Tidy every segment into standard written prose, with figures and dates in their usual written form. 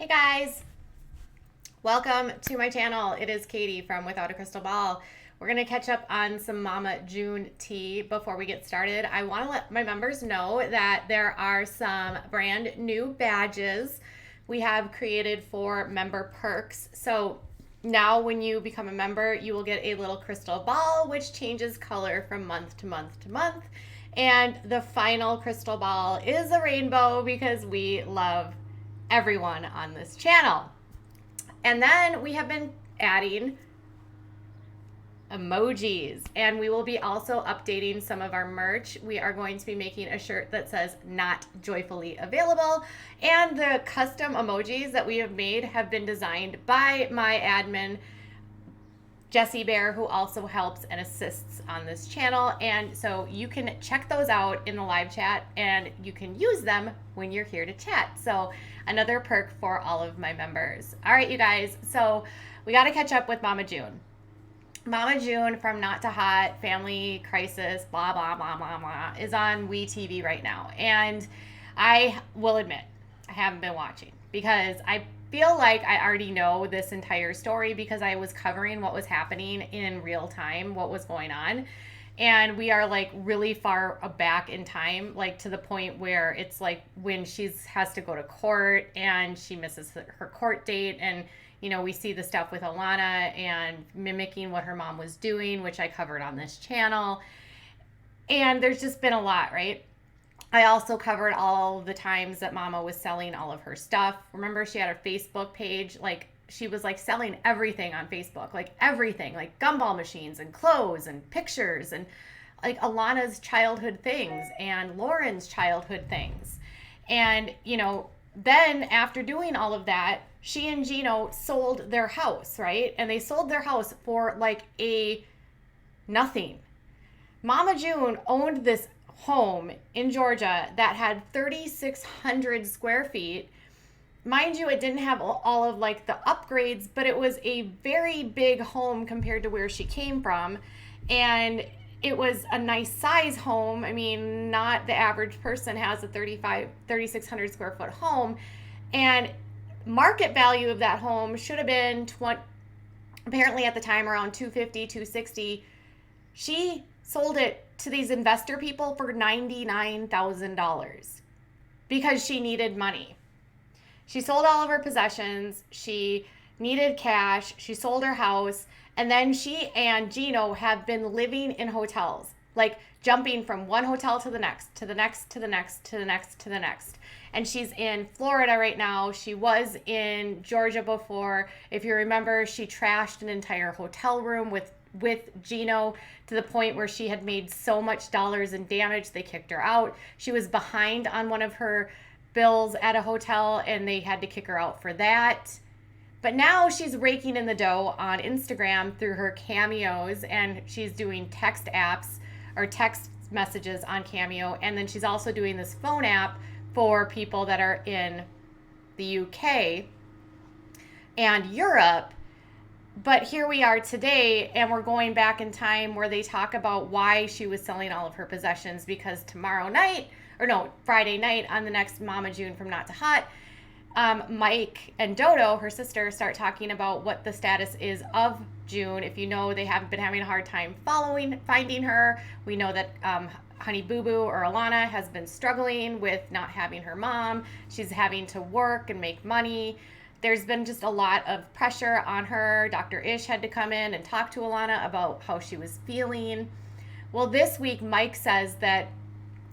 Hey guys, welcome to my channel. It is Katie from Without a Crystal Ball. We're going to catch up on some Mama June tea before we get started. I want to let my members know that there are some brand new badges we have created for member perks. So now when you become a member, you will get a little crystal ball which changes color from month to month to month. And the final crystal ball is a rainbow because we love everyone on this channel. And then we have been adding emojis, and we will be also updating some of our merch. We are going to be making a shirt that says not joyfully available, and the custom emojis that we have made have been designed by my admin Jessie Bear, who also helps and assists on this channel. And so you can check those out in the live chat and you can use them when you're here to chat. So another perk for all of my members. All right, you guys. So we got to catch up with Mama June. Mama June from Not to Hot, Family Crisis, blah, blah, blah, blah, blah, is on WeTV right now. And I will admit, I haven't been watching because I feel like I already know this entire story because I was covering what was happening in real time, what was going on. And we are like really far back in time, like to the point where it's like when she has to go to court and she misses her court date. And, you know, we see the stuff with Alana and mimicking what her mom was doing, which I covered on this channel. And there's just been a lot, right? I also covered all the times that Mama was selling all of her stuff. Remember, she had her Facebook page. Like, she was like selling everything on Facebook, like everything, like gumball machines and clothes and pictures and like Alana's childhood things and Lauren's childhood things. And, you know, then after doing all of that, she and Gino sold their house, right? And they sold their house for like a nothing. Mama June owned this home in Georgia that had 3,600 square feet. Mind you, it didn't have all of like the upgrades, but it was a very big home compared to where she came from. And it was a nice size home. I mean, not the average person has a 3,600 square foot home. And market value of that home should have been apparently at the time around 250, 260. She sold it to these investor people for $99,000 because she needed money. She sold all of her possessions. She needed cash. She sold her house. And then she and Gino have been living in hotels, like jumping from one hotel to the next, to the next, to the next, to the next, to the next. And she's in Florida right now. She was in Georgia before. If you remember, she trashed an entire hotel room with Gino to the point where she had made so much dollars in damage, they kicked her out. She was behind on one of her bills at a hotel and they had to kick her out for that. But now she's raking in the dough on Instagram through her cameos, and she's doing text apps or text messages on Cameo. And then she's also doing this phone app for people that are in the UK and Europe. But here we are today, and we're going back in time where they talk about why she was selling all of her possessions, because Friday night on the next Mama June from Not to Hot, Mike and Dodo, her sister, start talking about what the status is of June. If you know, they haven't been having a hard time finding her. We know that Honey Boo Boo or Alana has been struggling with not having her mom. She's having to work and make money. There's been just a lot of pressure on her. Dr. Ish had to come in and talk to Alana about how she was feeling. Well, this week, Mike says that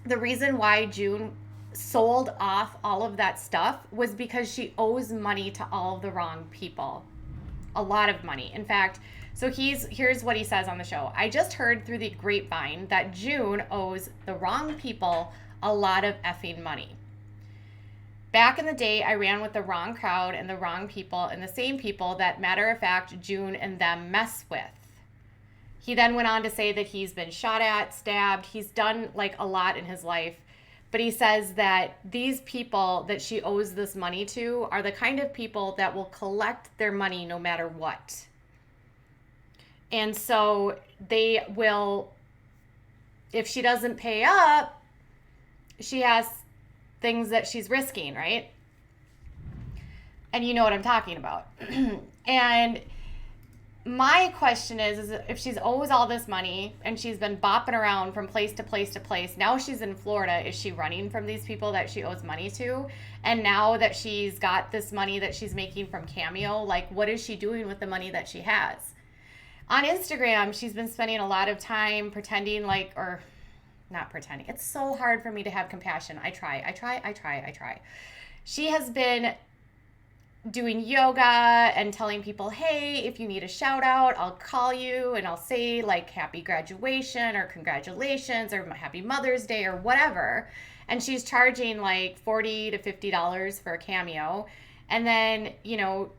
the reason why June sold off all of that stuff was because she owes money to all of the wrong people. A lot of money. In fact, so here's what he says on the show. I just heard through the grapevine that June owes the wrong people a lot of effing money. Back in the day, I ran with the wrong crowd and the wrong people and the same people that, matter of fact, June and them mess with. He then went on to say that he's been shot at, stabbed. He's done like a lot in his life. But he says that these people that she owes this money to are the kind of people that will collect their money no matter what. And so they will, if she doesn't pay up, she has things that she's risking, right? And you know what I'm talking about. And my question is if she's owes all this money and she's been bopping around from place to place to place, now she's in Florida, is she running from these people that she owes money to? And now that she's got this money that she's making from Cameo, like, what is she doing with the money that she has? On Instagram, she's been spending a lot of time pretending like, or not pretending. It's so hard for me to have compassion. I try. She has been doing yoga and telling people, hey, if you need a shout out, I'll call you and I'll say like happy graduation or congratulations or happy Mother's Day or whatever. And she's charging like $40 to $50 for a Cameo. And then, you know,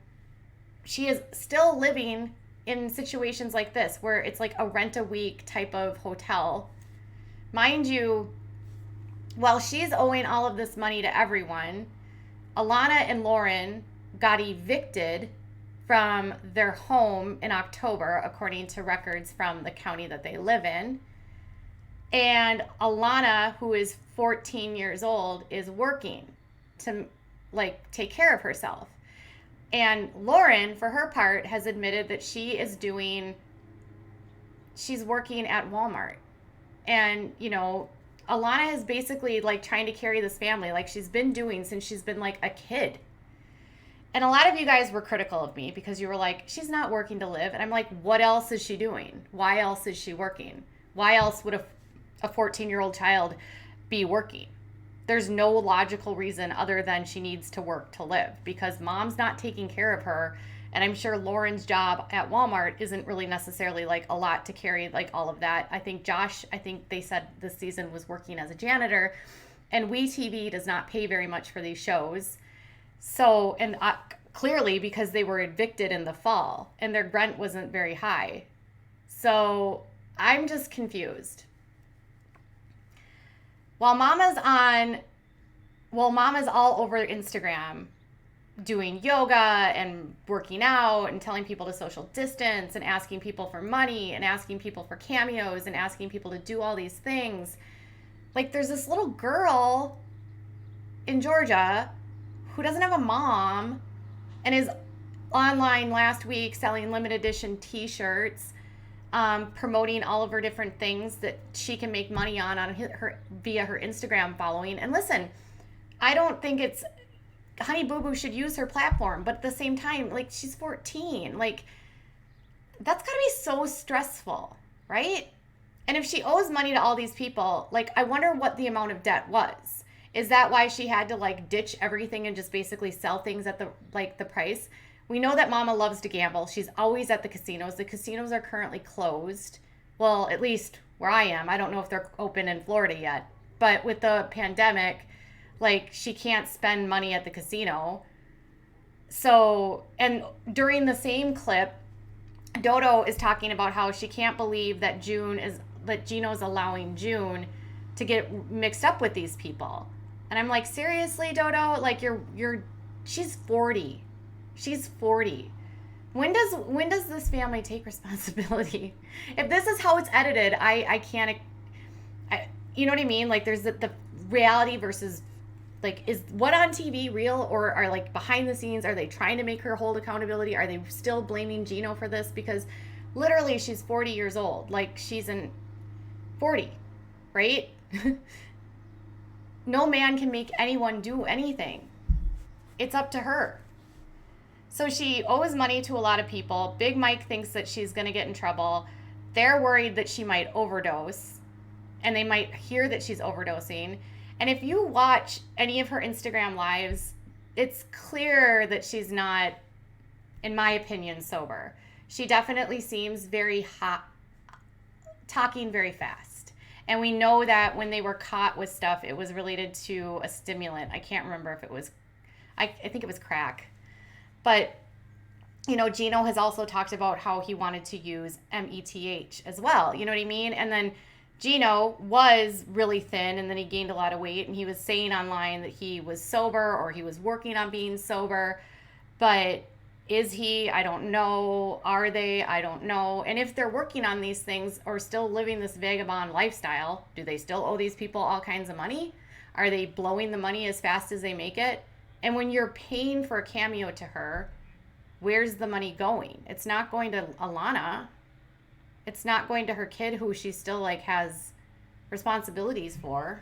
she is still living in situations like this where it's like a rent a week type of hotel. Mind you, while she's owing all of this money to everyone, Alana and Lauren got evicted from their home in October, according to records from the county that they live in. And Alana, who is 14 years old, is working to like take care of herself. And Lauren, for her part, has admitted that she's working at Walmart. And, you know, Alana is basically like trying to carry this family like she's been doing since she's been like a kid. And a lot of you guys were critical of me because you were like, she's not working to live. And I'm like, what else is she doing? Why else is she working? Why else would a 14-year-old child be working? There's no logical reason other than she needs to work to live because mom's not taking care of her. And I'm sure Lauren's job at Walmart isn't really necessarily like a lot to carry like all of that. I think Josh, they said this season was working as a janitor, and WeTV does not pay very much for these shows. So, and clearly because they were evicted in the fall and their rent wasn't very high. So I'm just confused. While Mama's all over Instagram doing yoga and working out and telling people to social distance and asking people for money and asking people for cameos and asking people to do all these things. Like there's this little girl in Georgia who doesn't have a mom and is online last week selling limited edition t-shirts, promoting all of her different things that she can make money on her via her Instagram following. And listen, I don't think it's Honey Boo Boo should use her platform, but at the same time, like she's 14, like that's gotta be so stressful, right? And if she owes money to all these people, like I wonder what the amount of debt was. Is that why she had to like ditch everything and just basically sell things at the price? We know that Mama loves to gamble. She's always at the casinos. The casinos are currently closed. Well, at least where I am. I don't know if they're open in Florida yet. But with the pandemic, like she can't spend money at the casino. So, and during the same clip, Dodo is talking about how she can't believe that Gino's allowing June to get mixed up with these people. And I'm like, seriously, Dodo? Like she's 40. She's 40. When does this family take responsibility? If this is how it's edited, I can't, you know what I mean? Like there's the reality versus like, is what on TV real, or are like behind the scenes, are they trying to make her hold accountability? Are they still blaming Gino for this? Because literally she's 40 years old. Like she's in 40, right? No man can make anyone do anything. It's up to her. So she owes money to a lot of people. Big Mike thinks that she's going to get in trouble. They're worried that she might overdose, and they might hear that she's overdosing. And if you watch any of her Instagram lives, it's clear that she's not, in my opinion, sober. She definitely seems very hot, talking very fast. And we know that when they were caught with stuff, it was related to a stimulant. I can't remember if it was, I think it was crack. But, you know, Gino has also talked about how he wanted to use METH as well. You know what I mean? And then Gino was really thin, and then he gained a lot of weight, and he was saying online that he was sober or he was working on being sober. But is he? I don't know. Are they? I don't know. And if they're working on these things or still living this vagabond lifestyle, do they still owe these people all kinds of money? Are they blowing the money as fast as they make it? And when you're paying for a cameo to her, where's the money going? It's not going to Alana. It's not going to her kid who she still like has responsibilities for.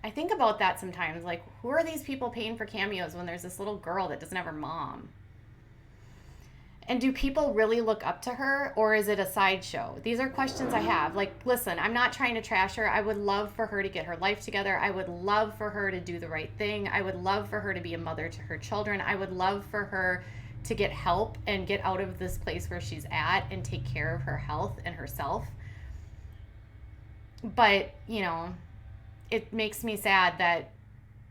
I think about that sometimes. Like, who are these people paying for cameos when there's this little girl that doesn't have her mom? And do people really look up to her, or is it a sideshow? These are questions I have. Like, listen, I'm not trying to trash her. I would love for her to get her life together. I would love for her to do the right thing. I would love for her to be a mother to her children. I would love for her to get help and get out of this place where she's at and take care of her health and herself. But, you know, it makes me sad that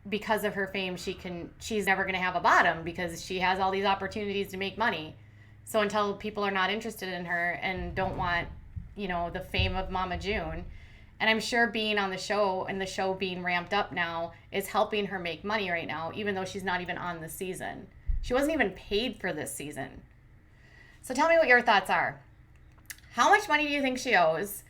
because of her fame, she's never going to have a bottom because she has all these opportunities to make money. So until people are not interested in her and don't want, you know, the fame of Mama June, and I'm sure being on the show and the show being ramped up now is helping her make money right now, even though she's not even on the season. She wasn't even paid for this season. So tell me what your thoughts are. How much money do you think she owes?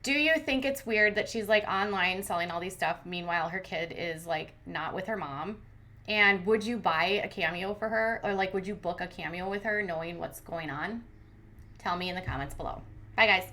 Do you think it's weird that she's like online selling all these stuff, meanwhile her kid is like not with her mom? And would you buy a cameo for her? Or like, would you book a cameo with her knowing what's going on? Tell me in the comments below. Bye, guys.